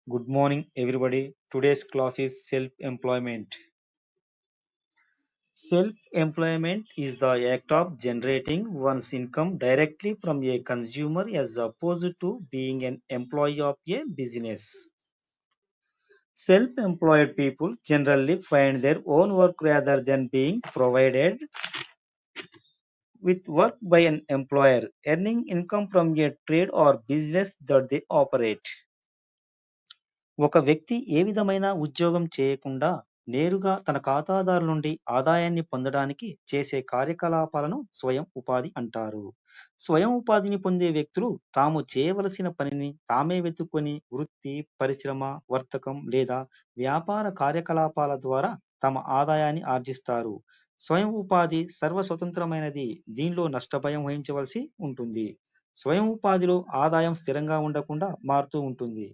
Good morning, everybody. Today's class is self-employment. Self-employment is the act of generating one's income directly from a consumer as opposed to being an employee of a business. Self-employed people generally find their own work rather than being provided with work by an employer, earning income from a trade or business that they operate. ఒక వ్యక్తి ఏ విధమైన ఉద్యోగం చేయకుండా నేరుగా తన ఖాతాదారు నుండి ఆదాయాన్ని పొందడానికి చేసే కార్యకలాపాలను స్వయం ఉపాధి అంటారు. స్వయం ఉపాధిని పొందే వ్యక్తులు తాము చేయవలసిన పనిని తామే వెతుక్కొని వృత్తి, పరిశ్రమ, వర్తకం లేదా వ్యాపార కార్యకలాపాల ద్వారా తమ ఆదాయాన్ని ఆర్జిస్తారు. స్వయం ఉపాధి సర్వస్వతంత్రమైనది. దీనిలో నష్టభయం వహించవలసి ఉంటుంది. స్వయం ఉపాధిలో ఆదాయం స్థిరంగా ఉండకుండా మారుతూ ఉంటుంది.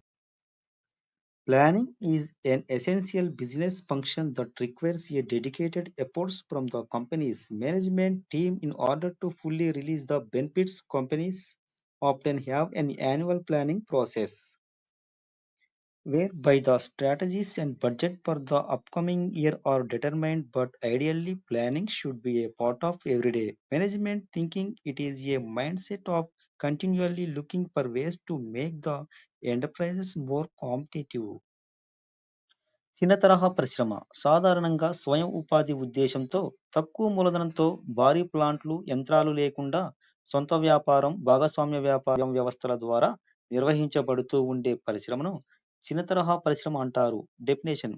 Planning is an essential business function that requires a dedicated efforts from the company's management team in order to fully release the benefits. Companies often have an annual planning process whereby the strategies and budget for the upcoming year are determined, but ideally planning should be a part of everyday management thinking. It is a mindset of continually looking for ways to make the enterprises more competitive. చిన్న తరహా పరిశ్రమ సాధారణంగా స్వయం ఉపాధి ఉద్దేశంతో తక్కువ మూలధనంతో భారీ ప్లాంట్లు, యంత్రాలు లేకుండా సొంత వ్యాపారం, భాగస్వామ్య వ్యాపారం వ్యవస్థల ద్వారా నిర్వహించబడుతూ ఉండే పరిశ్రమను చిన్న తరహా పరిశ్రమ అంటారు. డెఫినేషన్: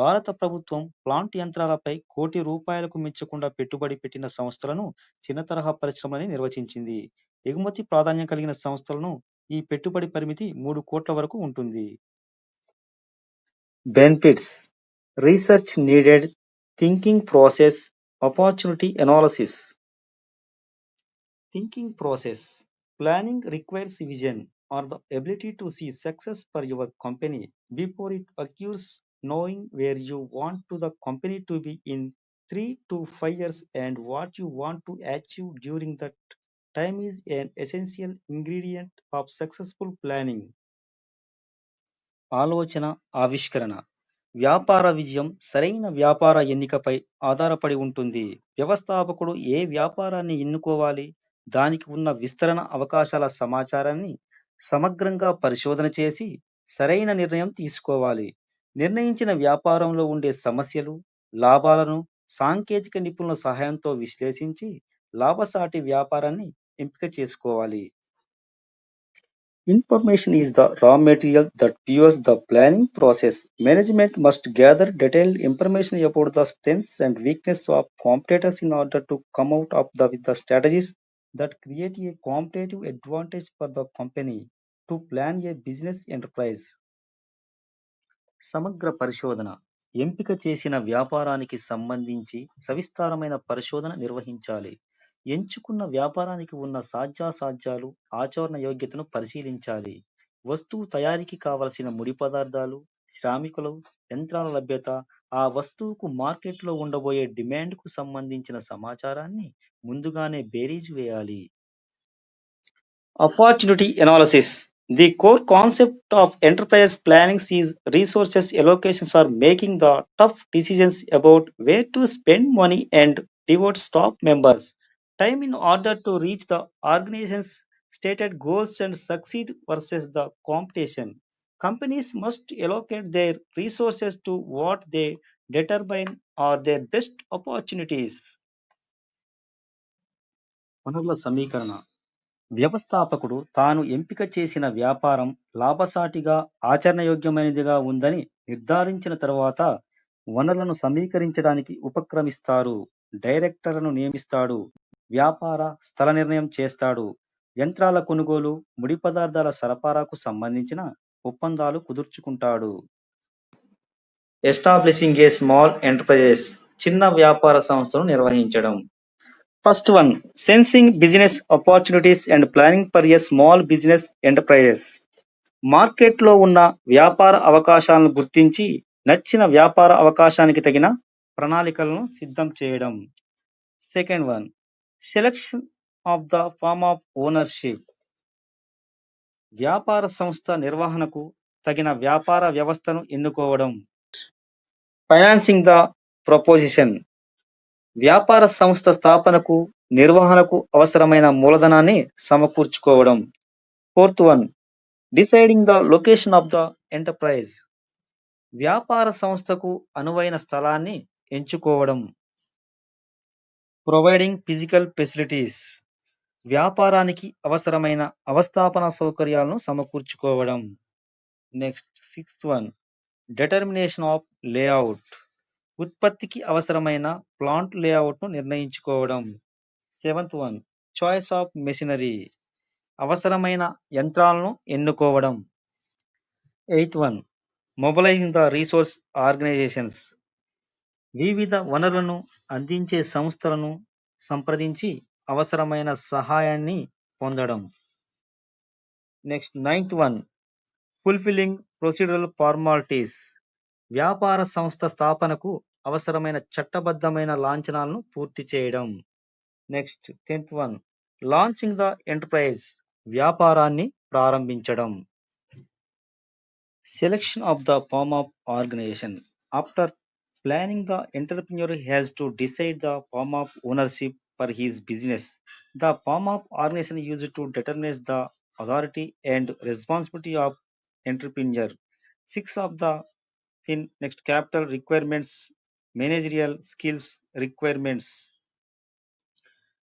భారత ప్రభుత్వం ప్లాంట్ యంత్రాలపై ₹1,00,00,000కు మించకుండా పెట్టుబడి పెట్టిన సంస్థలను చిన్న తరహా పరిశ్రమని నిర్వచించింది. ఎగుమతి ప్రాధాన్యం కలిగిన సంస్థలను ఈ పెట్టుబడి పరిమితి 3 కోట్ల వరకు ఉంటుంది. Benefits: research needed, thinking process, opportunity analysis. Thinking process: planning requires vision or the ability to see success for your company before it occurs. Knowing where you want to the company to be in 3 to 5 years and what you want to achieve during that time is an essential ingredient of successful planning. ఆలోచన, ఆవిష్కరణ: వ్యాపార విజయం సరైన వ్యాపార ఎన్నికపై ఆధారపడి ఉంటుంది. వ్యవస్థాపకుడు ఏ వ్యాపారాన్ని ఎన్నుకోవాలి, దానికి ఉన్న విస్తరణ అవకాశాల సమాచారాన్ని సమగ్రంగా పరిశోధన చేసి సరైన నిర్ణయం తీసుకోవాలి. నిర్ణయించిన వ్యాపారంలో ఉండే సమస్యలు, లాభాలను సాంకేతిక నిపుణుల సహాయంతో విశ్లేషించి లాభసాటి వ్యాపారాన్ని ఎంపిక చేసుకోవాలి. Information is the raw material that fuels the planning process. Management must gather detailed information about the strengths and weaknesses of competitors in order to come out with the strategies that create a competitive advantage for the company to plan a business enterprise. సమగ్ర పరిశోధన: ఎంపిక చేసిన వ్యాపారానికి సంబంధించి సవిస్తారమైన పరిశోధన నిర్వహించాలి. ఎంచుకున్న వ్యాపారానికి ఉన్న సాధ్యాసాధ్యాలు, ఆచరణ యోగ్యతను పరిశీలించాలి. వస్తువు తయారీకి కావలసిన ముడి పదార్థాలు, శ్రామికులు, యంత్రాల లభ్యత, ఆ వస్తువుకు మార్కెట్లో ఉండబోయే డిమాండ్కు సంబంధించిన సమాచారాన్ని ముందుగానే బేరీజు వేయాలి. Opportunity analysis: the core concept of enterprise planning is resources allocations are making the tough decisions about where to spend money and devote staff members time in order to reach the organization's stated goals and succeed versus the competition. Companies must allocate their resources to what they determine are their best opportunities. వనరుల సమీకరణ: వ్యవస్థాపకుడు తాను ఎంపిక చేసిన వ్యాపారం లాభసాటిగా, ఆచరణయోగ్యమైనదిగా ఉందని నిర్ధారించిన తరువాత వనరులను సమీకరించడానికి ఉపక్రమిస్తారు. డైరెక్టర్లను నియమిస్తాడు. వ్యాపార స్థల నిర్ణయం చేస్తాడు. యంత్రాల కొనుగోలు, ముడి పదార్థాల సరఫరాకు సంబంధించిన ఒప్పందాలు కుదుర్చుకుంటాడు. ఎస్టాబ్లిషింగ్ ఏ స్మాల్ ఎంటర్ప్రైజెస్: చిన్న వ్యాపార సంస్థను నిర్వహించడం. First one, sensing business opportunities and planning for a small business enterprises. మార్కెట్లో ఉన్న వ్యాపార అవకాశాలను గుర్తించి నచ్చిన వ్యాపార అవకాశానికి తగిన ప్రణాళికలను సిద్ధం చేయడం. Second one, selection of the form of ownership. వ్యాపార సంస్థ నిర్వహణకు తగిన వ్యాపార వ్యవస్థను ఎన్నుకోవడం. Financing the proposition. వ్యాపార సంస్థ స్థాపనకు, నిర్వహణకు అవసరమైన మూలధనాన్ని సమకూర్చుకోవడం. Fourth one, deciding the location of the enterprise. వ్యాపార సంస్థకు అనువైన స్థలాన్ని ఎంచుకోవడం. Providing physical facilities. వ్యాపారానికి అవసరమైన అవస్థాపన సౌకర్యాలను సమకూర్చుకోవడం. Next sixth one, determination of layout. ఉత్పత్తికి అవసరమైన ప్లాంట్ లేఅవుట్ను నిర్ణయించుకోవడం. Seventh one, choice of machinery. అవసరమైన యంత్రాలను ఎన్నుకోవడం. Eighth one, mobilising the resource organisations. వివిధ వనరులను అందించే సంస్థలను సంప్రదించి అవసరమైన సహాయాన్ని పొందడం. Next ninth one, fulfilling procedural formalities. వ్యాపార సంస్థ స్థాపనకు అవసరమైన చట్టబద్ధమైన లాంఛనాలను పూర్తి చేయడం. Next 10th one, launching the enterprise. వ్యాపారాన్ని ప్రారంభించడం. Selection of the form of organisation. After planning, the entrepreneur has to decide the form of ownership for his business. The form of organization used to determine the authority and responsibility of entrepreneur. Six of the next capital requirements, managerial skills requirements.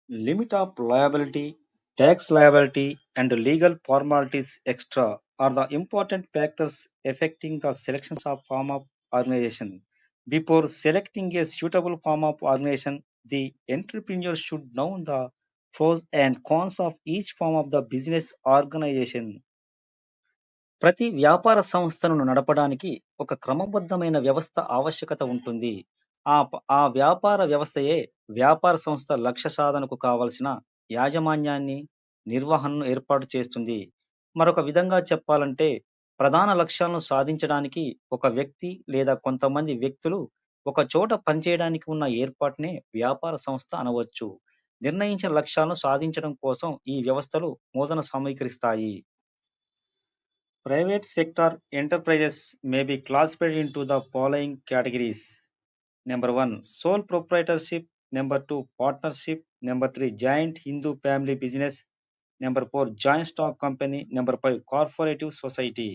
Limit of liability, tax liability, and legal formalities extra are the important factors affecting the selections of form of organization. Before selecting a suitable form of organization, the entrepreneur should know the pros and cons of each form of the business organization. ప్రతి వ్యాపార సంస్థను నడపడానికి ఒక క్రమబద్ధమైన వ్యవస్థ ఆవశ్యకత ఉంటుంది. ఆ వ్యాపార వ్యవస్థయే వ్యాపార సంస్థ లక్ష్య సాధనకు కావలసిన యాజమాన్యాన్ని, నిర్వహణను ఏర్పాటు చేస్తుంది. మరొక విధంగా చెప్పాలంటే, ప్రధాన లక్ష్యాలను సాధించడానికి ఒక వ్యక్తి లేదా కొంతమంది వ్యక్తులు ఒక చోట పనిచేయడానికి ఉన్న ఏర్పాటునే వ్యాపార సంస్థ అనవచ్చు. నిర్ణయించిన లక్ష్యాలను సాధించడం కోసం ఈ వ్యవస్థలు మూలధన సమీకరిస్తాయి. Private sector enterprises may be classified into the following categories. Number 1, sole proprietorship. Number 2, partnership. Number 3, joint Hindu family business. Number 4, joint stock company. Number 5, cooperative society.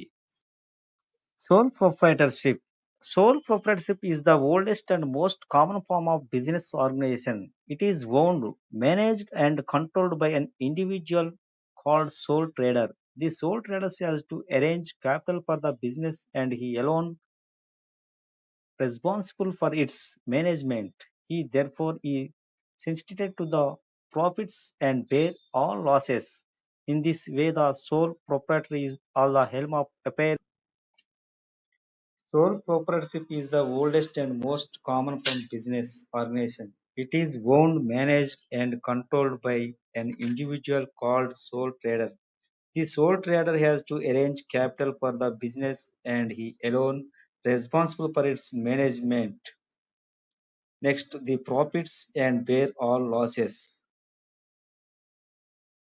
Sole proprietorship. Sole proprietorship is the oldest and most common form of business organization. It is owned, managed, and controlled by an individual called sole trader. The sole trader has to arrange capital for the business and he alone responsible for its management. He therefore is sensitive to the profits and bear all losses. In this way, the sole proprietor is all the helm of affairs. Sole proprietorship is the oldest and most common form of business organization. It is owned, managed, and controlled by an individual called sole trader. The sole trader has to arrange capital for the business and he alone responsible for its management. Next, the profits and bear all losses.